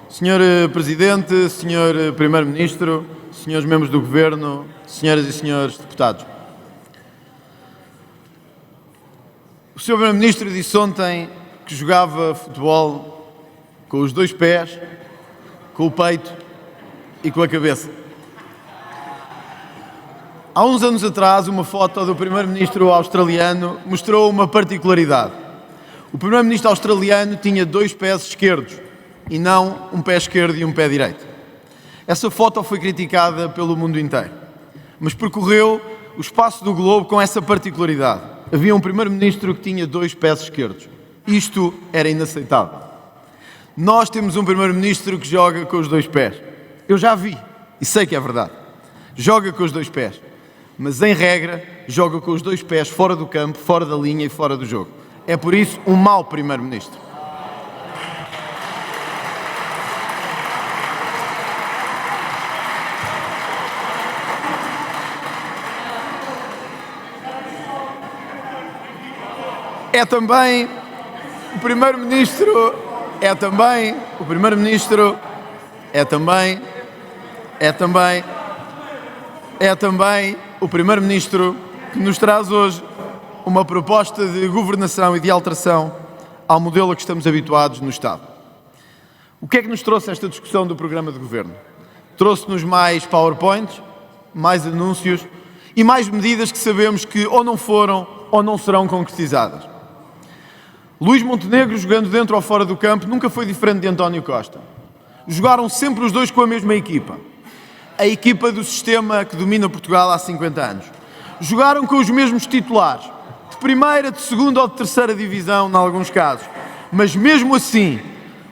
Senhor Presidente, Senhor Primeiro-Ministro, senhores membros do Governo, senhoras e senhores deputados. O Sr. Primeiro-Ministro disse ontem que jogava futebol com os dois pés, com o peito e com a cabeça. Há uns anos atrás, uma foto do Primeiro-Ministro australiano mostrou uma particularidade. O Primeiro-Ministro australiano tinha dois pés esquerdos e não um pé esquerdo e um pé direito. Essa foto foi criticada pelo mundo inteiro, mas percorreu o espaço do globo com essa particularidade. Havia um Primeiro-Ministro que tinha dois pés esquerdos. Isto era inaceitável. Nós temos um Primeiro-Ministro que joga com os dois pés. Eu já vi e sei que é verdade. Joga com os dois pés, mas em regra joga com os dois pés fora do campo, fora da linha e fora do jogo. É por isso um mau Primeiro-Ministro. É também o Primeiro-Ministro que nos traz hoje uma proposta de governação e de alteração ao modelo a que estamos habituados no Estado. O que é que nos trouxe esta discussão do programa de governo? Trouxe-nos mais PowerPoints, mais anúncios e mais medidas que sabemos que ou não foram ou não serão concretizadas. Luís Montenegro, jogando dentro ou fora do campo, nunca foi diferente de António Costa. Jogaram sempre os dois com a mesma equipa. A equipa do sistema que domina Portugal há 50 anos. Jogaram com os mesmos titulares, de primeira, de segunda ou de terceira divisão, em alguns casos. Mas mesmo assim,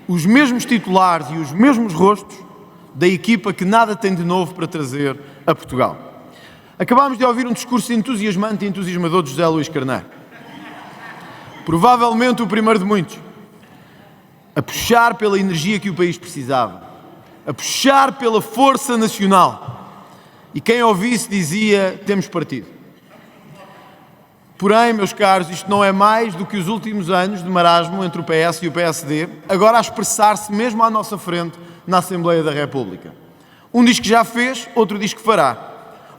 os mesmos titulares e os mesmos rostos da equipa que nada tem de novo para trazer a Portugal. Acabámos de ouvir um discurso entusiasmante e entusiasmador de José Luís Carneiro. Provavelmente o primeiro de muitos, a puxar pela energia que o país precisava, a puxar pela força nacional. E quem ouvisse dizia, temos partido. Porém, meus caros, isto não é mais do que os últimos anos de marasmo entre o PS e o PSD, agora a expressar-se mesmo à nossa frente na Assembleia da República. Um diz que já fez, outro diz que fará.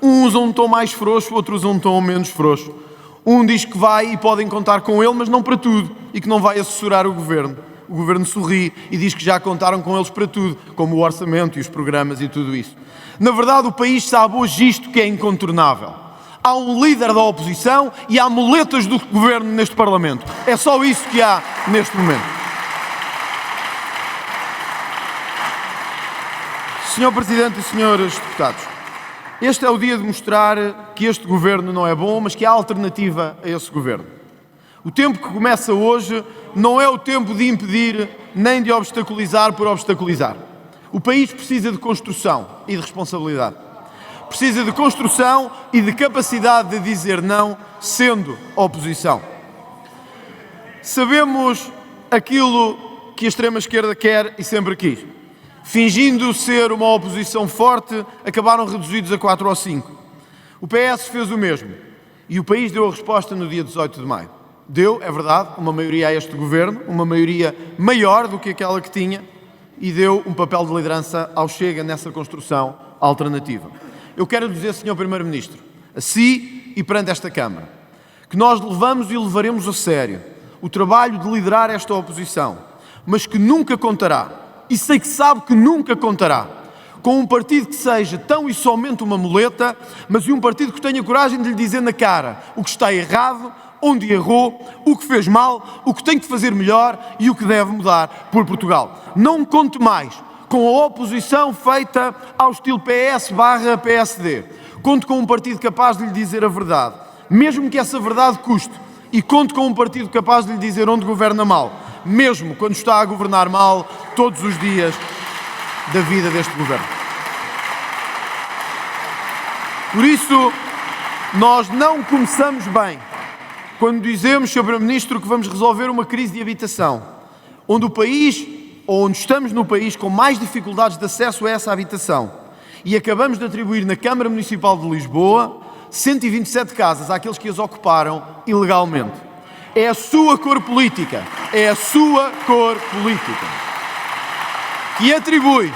Um usa um tom mais frouxo, outro usa um tom menos frouxo. Um diz que vai e podem contar com ele, mas não para tudo, e que não vai assessorar o Governo. O Governo sorri e diz que já contaram com eles para tudo, como o orçamento e os programas e tudo isso. Na verdade, o país sabe hoje isto que é incontornável. Há um líder da oposição e há muletas do Governo neste Parlamento. É só isso que há neste momento. Senhor Presidente e senhores deputados, este é o dia de mostrar que este Governo não é bom, mas que há alternativa a esse Governo. O tempo que começa hoje não é o tempo de impedir nem de obstaculizar por obstaculizar. O país precisa de construção e de responsabilidade. Precisa de construção e de capacidade de dizer não, sendo oposição. Sabemos aquilo que a extrema-esquerda quer e sempre quis. Fingindo ser uma oposição forte, acabaram reduzidos a 4 ou 5. O PS fez o mesmo e o país deu a resposta no dia 18 de maio. Deu, é verdade, uma maioria a este Governo, uma maioria maior do que aquela que tinha, e deu um papel de liderança ao Chega nessa construção alternativa. Eu quero dizer, Sr. Primeiro-Ministro, a si e perante esta Câmara, que nós levamos e levaremos a sério o trabalho de liderar esta oposição, mas que nunca contará, e sei que sabe que nunca contará, com um partido que seja tão e somente uma muleta, mas um partido que tenha coragem de lhe dizer na cara o que está errado, onde errou, o que fez mal, o que tem que fazer melhor e o que deve mudar por Portugal. Não conte mais com a oposição feita ao estilo PS/PSD. Conte com um partido capaz de lhe dizer a verdade, mesmo que essa verdade custe. E conte com um partido capaz de lhe dizer onde governa mal, mesmo quando está a governar mal todos os dias da vida deste Governo. Por isso, nós não começamos bem quando dizemos, Sr. Primeiro-Ministro, que vamos resolver uma crise de habitação, onde o país, ou onde estamos no país com mais dificuldades de acesso a essa habitação, e acabamos de atribuir na Câmara Municipal de Lisboa 127 casas àqueles que as ocuparam ilegalmente. É a sua cor política. É a sua cor política. que atribui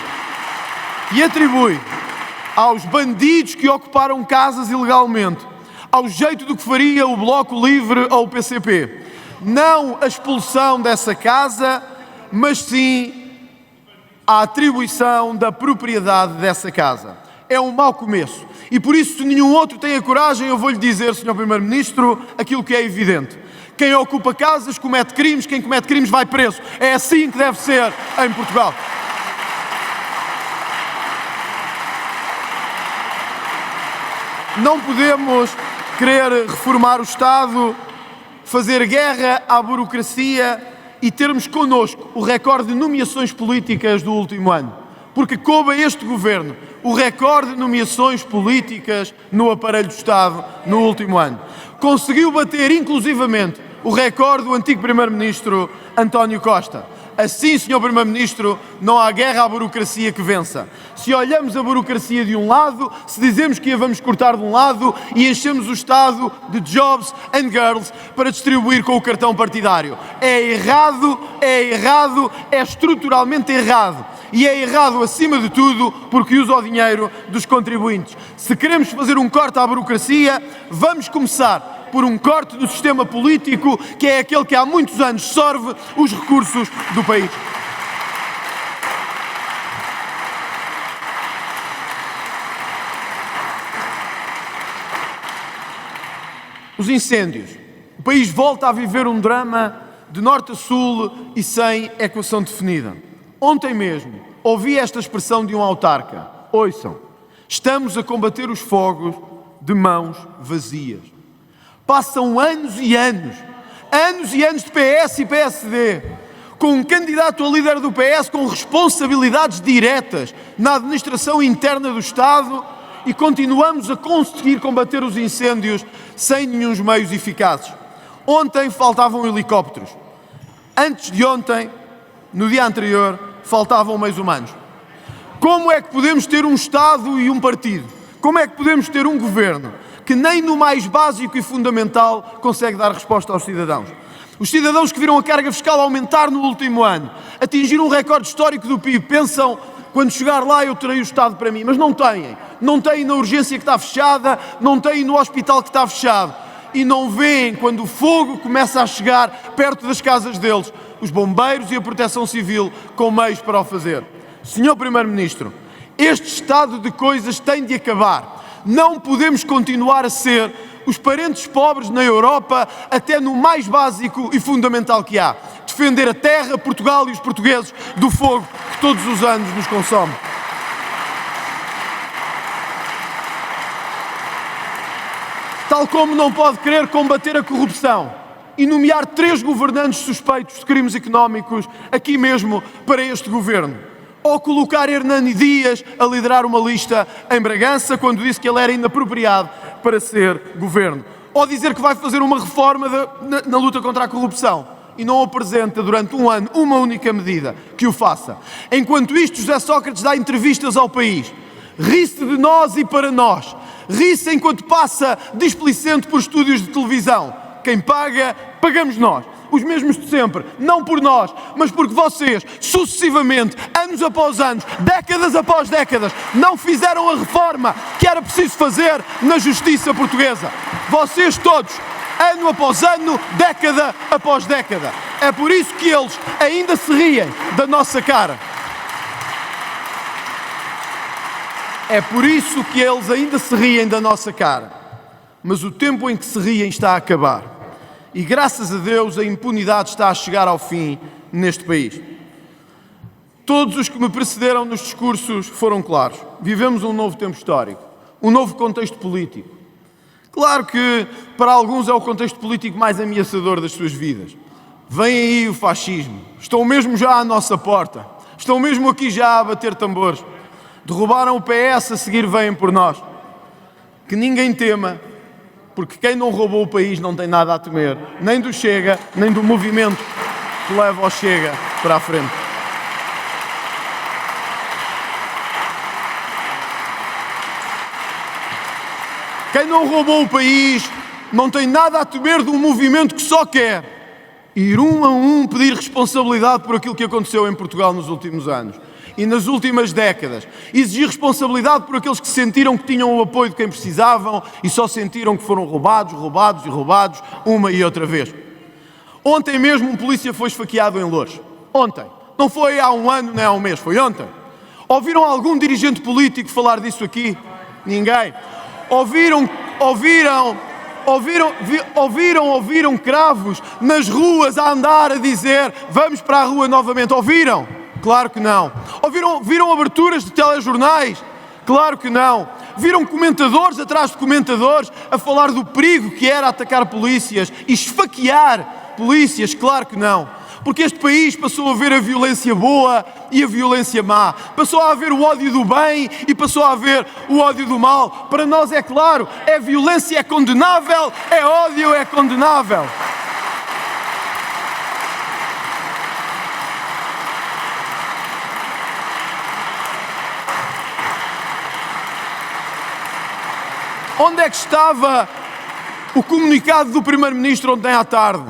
aos bandidos que ocuparam casas ilegalmente, ao jeito do que faria o Bloco Livre ou o PCP, não a expulsão dessa casa, mas sim a atribuição da propriedade dessa casa. É um mau começo. E por isso, se nenhum outro tem a coragem, eu vou-lhe dizer, Sr. Primeiro-Ministro, aquilo que é evidente. Quem ocupa casas comete crimes, quem comete crimes vai preso. É assim que deve ser em Portugal. Não podemos querer reformar o Estado, fazer guerra à burocracia e termos connosco o recorde de nomeações políticas do último ano. Porque coube a este Governo o recorde de nomeações políticas no aparelho do Estado no último ano. Conseguiu bater, inclusivamente, o recorde do antigo Primeiro-Ministro António Costa. Assim, Sr. Primeiro-Ministro, não há guerra à burocracia que vença. Se olhamos a burocracia de um lado, se dizemos que a vamos cortar de um lado e enchemos o Estado de jobs and girls para distribuir com o cartão partidário. É errado, é estruturalmente errado. E é errado, acima de tudo, porque usa o dinheiro dos contribuintes. Se queremos fazer um corte à burocracia, vamos começar por um corte do sistema político, que é aquele que há muitos anos sorve os recursos do país. Os incêndios. O país volta a viver um drama de norte a sul e sem equação definida. Ontem mesmo ouvi esta expressão de um autarca. Ouçam, estamos a combater os fogos de mãos vazias. Passam anos e anos de PS e PSD, com um candidato a líder do PS com responsabilidades diretas na administração interna do Estado e continuamos a conseguir combater os incêndios sem nenhum meios eficazes. Ontem faltavam helicópteros. Antes de ontem, no dia anterior, faltavam meios humanos. Como é que podemos ter um Estado e um partido? Como é que podemos ter um governo que nem no mais básico e fundamental consegue dar resposta aos cidadãos? Os cidadãos que viram a carga fiscal aumentar no último ano, atingir um recorde histórico do PIB, pensam, quando chegar lá eu terei o Estado para mim, mas não têm. Não têm na urgência que está fechada, não têm no hospital que está fechado. E não veem quando o fogo começa a chegar perto das casas deles, os bombeiros e a proteção civil com meios para o fazer. Senhor Primeiro-Ministro, este estado de coisas tem de acabar. Não podemos continuar a ser os parentes pobres na Europa, até no mais básico e fundamental que há. Defender a terra, Portugal e os portugueses do fogo que todos os anos nos consome. Tal como não pode querer combater a corrupção e nomear 3 governantes suspeitos de crimes económicos aqui mesmo para este governo. Ou colocar Hernani Dias a liderar uma lista em Bragança quando disse que ele era inapropriado para ser governo. Ou dizer que vai fazer uma reforma na luta contra a corrupção e não apresenta durante um ano uma única medida que o faça. Enquanto isto, José Sócrates dá entrevistas ao país. Ri-se de nós e para nós. Ri-se enquanto passa displicente por estúdios de televisão. Quem paga, pagamos nós. Os mesmos de sempre. Não por nós, mas porque vocês, sucessivamente, anos após anos, décadas após décadas, não fizeram a reforma que era preciso fazer na justiça portuguesa. Vocês todos, ano após ano, década após década. É por isso que eles ainda se riem da nossa cara. É por isso que eles ainda se riem da nossa cara. Mas o tempo em que se riem está a acabar. E graças a Deus a impunidade está a chegar ao fim neste país. Todos os que me precederam nos discursos foram claros. Vivemos um novo tempo histórico, um novo contexto político. Claro que para alguns é o contexto político mais ameaçador das suas vidas. Vem aí o fascismo. Estão mesmo já à nossa porta. Estão mesmo aqui já a bater tambores. Derrubaram o PS, a seguir vêm por nós. Que ninguém tema, porque quem não roubou o país não tem nada a temer, nem do Chega, nem do movimento que leva o Chega para a frente. Quem não roubou o país não tem nada a temer de um movimento que só quer ir um a um pedir responsabilidade por aquilo que aconteceu em Portugal nos últimos anos. e nas últimas décadas. Exigir responsabilidade por aqueles que sentiram que tinham o apoio de quem precisavam e só sentiram que foram roubados uma e outra vez. Ontem mesmo um polícia foi esfaqueado em Loures. Ontem. Não foi há um ano nem há um mês, foi ontem. Ouviram algum dirigente político falar disso aqui? Ninguém. Ouviram cravos nas ruas a andar a dizer vamos para a rua novamente? Ouviram? Claro que não. Viram aberturas de telejornais? Claro que não. Viram comentadores atrás de comentadores a falar do perigo que era atacar polícias e esfaquear polícias? Claro que não. Porque este país passou a ver a violência boa e a violência má. Passou a haver o ódio do bem e passou a haver o ódio do mal. Para nós é claro, é violência é condenável, é ódio é condenável. Onde é que estava o comunicado do Primeiro-Ministro ontem à tarde?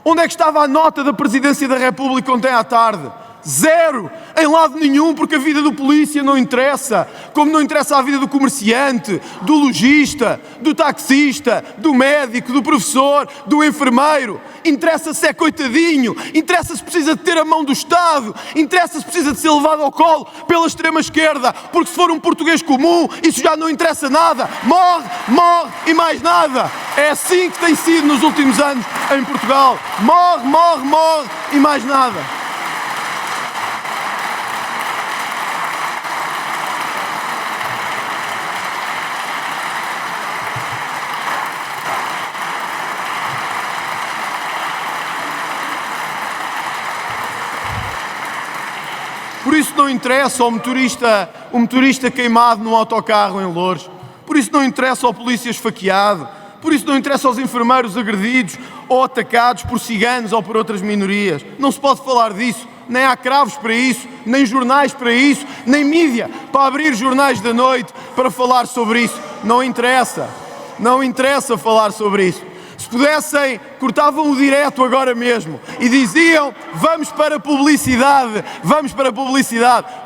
Onde é que estava a nota da Presidência da República ontem à tarde? Zero! Em lado nenhum, porque a vida do polícia não interessa, como não interessa a vida do comerciante, do lojista, do taxista, do médico, do professor, do enfermeiro. Interessa se é coitadinho, interessa se precisa de ter a mão do Estado, interessa se precisa de ser levado ao colo pela extrema-esquerda, porque se for um português comum, isso já não interessa nada. Morre e mais nada. É assim que tem sido nos últimos anos em Portugal. Morre e mais nada. Por isso não interessa ao motorista queimado num autocarro em Loures. Por isso não interessa ao polícia esfaqueado. Por isso não interessa aos enfermeiros agredidos ou atacados por ciganos ou por outras minorias. Não se pode falar disso. Nem há cravos para isso, nem jornais para isso, nem mídia para abrir jornais da noite para falar sobre isso. Não interessa. Não interessa falar sobre isso. Se pudessem, cortavam o direto agora mesmo e diziam vamos para a publicidade,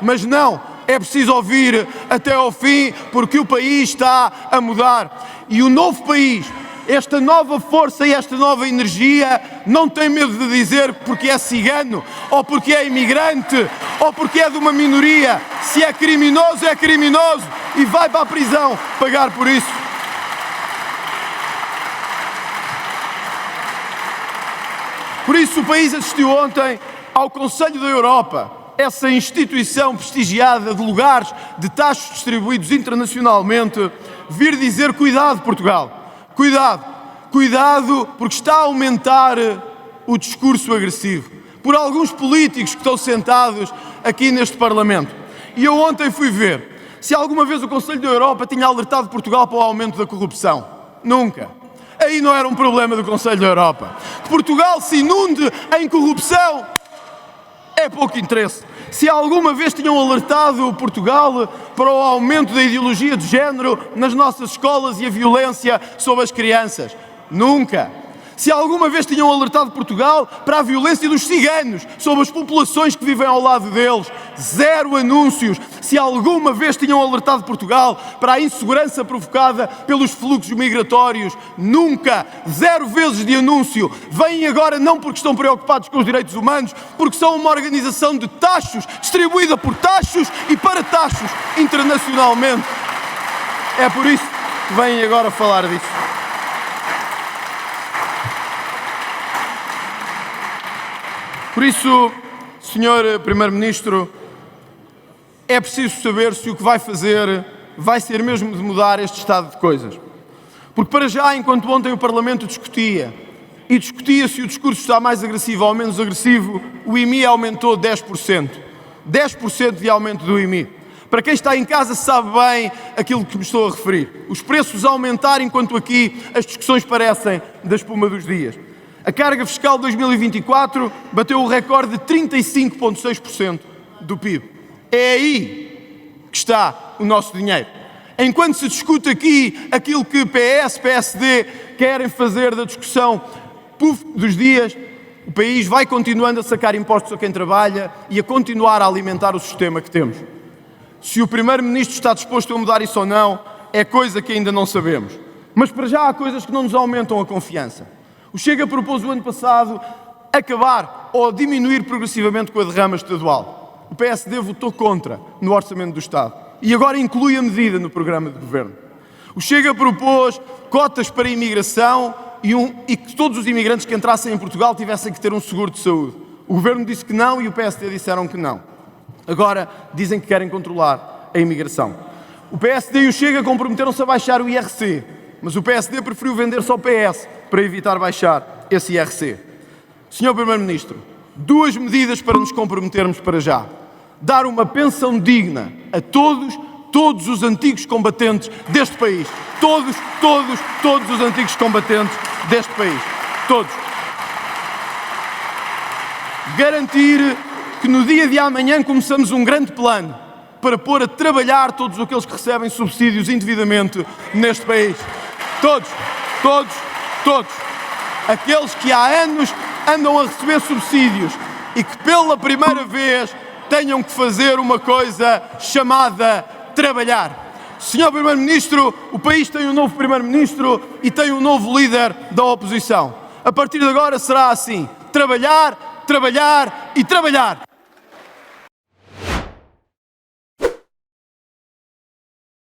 mas não, é preciso ouvir até ao fim porque o país está a mudar e o novo país, esta nova força e esta nova energia não tem medo de dizer porque é cigano ou porque é imigrante ou porque é de uma minoria, se é criminoso e vai para a prisão pagar por isso. Por isso o país assistiu ontem ao Conselho da Europa, essa instituição prestigiada de lugares de taxos distribuídos internacionalmente, vir dizer cuidado Portugal, cuidado porque está a aumentar o discurso agressivo por alguns políticos que estão sentados aqui neste Parlamento. E eu ontem fui ver se alguma vez o Conselho da Europa tinha alertado Portugal para o aumento da corrupção. Nunca. Aí não era um problema do Conselho da Europa. Que Portugal se inunde em corrupção é pouco interesse. Se alguma vez tinham alertado Portugal para o aumento da ideologia de género nas nossas escolas e a violência sobre as crianças? Nunca. Se alguma vez tinham alertado Portugal para a violência dos ciganos sobre as populações que vivem ao lado deles? Zero anúncios. Se alguma vez tinham alertado Portugal para a insegurança provocada pelos fluxos migratórios? Nunca. 0 vezes de anúncio. Vêm agora não porque estão preocupados com os direitos humanos, porque são uma organização de tachos, distribuída por tachos e para tachos internacionalmente. É por isso que vêm agora falar disso. Por isso, Sr. Primeiro-Ministro, é preciso saber se o que vai fazer vai ser mesmo de mudar este estado de coisas. Porque para já, enquanto ontem o Parlamento discutia se o discurso está mais agressivo ou menos agressivo, o IMI aumentou 10%. 10% de aumento do IMI. Para quem está em casa sabe bem aquilo que me estou a referir. Os preços a aumentar enquanto aqui as discussões parecem da espuma dos dias. A carga fiscal de 2024 bateu o recorde de 35,6% do PIB. É aí que está o nosso dinheiro. Enquanto se discute aqui aquilo que PS, PSD querem fazer da discussão dos dias, o o país vai continuando a sacar impostos a quem trabalha e a continuar a alimentar o sistema que temos. Se o Primeiro-Ministro está disposto a mudar isso ou não, é coisa que ainda não sabemos. Mas para já há coisas que não nos aumentam a confiança. O Chega propôs o ano passado acabar ou diminuir progressivamente com a derrama estadual. O PSD votou contra no Orçamento do Estado e agora inclui a medida no programa de governo. O Chega propôs cotas para a imigração e que todos os imigrantes que entrassem em Portugal tivessem que ter um seguro de saúde. O governo disse que não e o PSD disseram que não. Agora dizem que querem controlar a imigração. O PSD e o Chega comprometeram-se a baixar o IRC, mas o PSD preferiu vender-se ao PS para evitar baixar esse IRC. Senhor Primeiro-Ministro, 2 medidas para nos comprometermos para já. Dar uma pensão digna a todos os antigos combatentes deste país. Todos os antigos combatentes deste país. Todos. Garantir que no dia de amanhã começamos um grande plano para pôr a trabalhar todos aqueles que recebem subsídios indevidamente neste país. Todos. Aqueles que há anos andam a receber subsídios e que pela primeira vez tenham que fazer uma coisa chamada trabalhar. Senhor Primeiro-Ministro, o país tem um novo Primeiro-Ministro e tem um novo líder da oposição. A partir de agora será assim: trabalhar, trabalhar e trabalhar.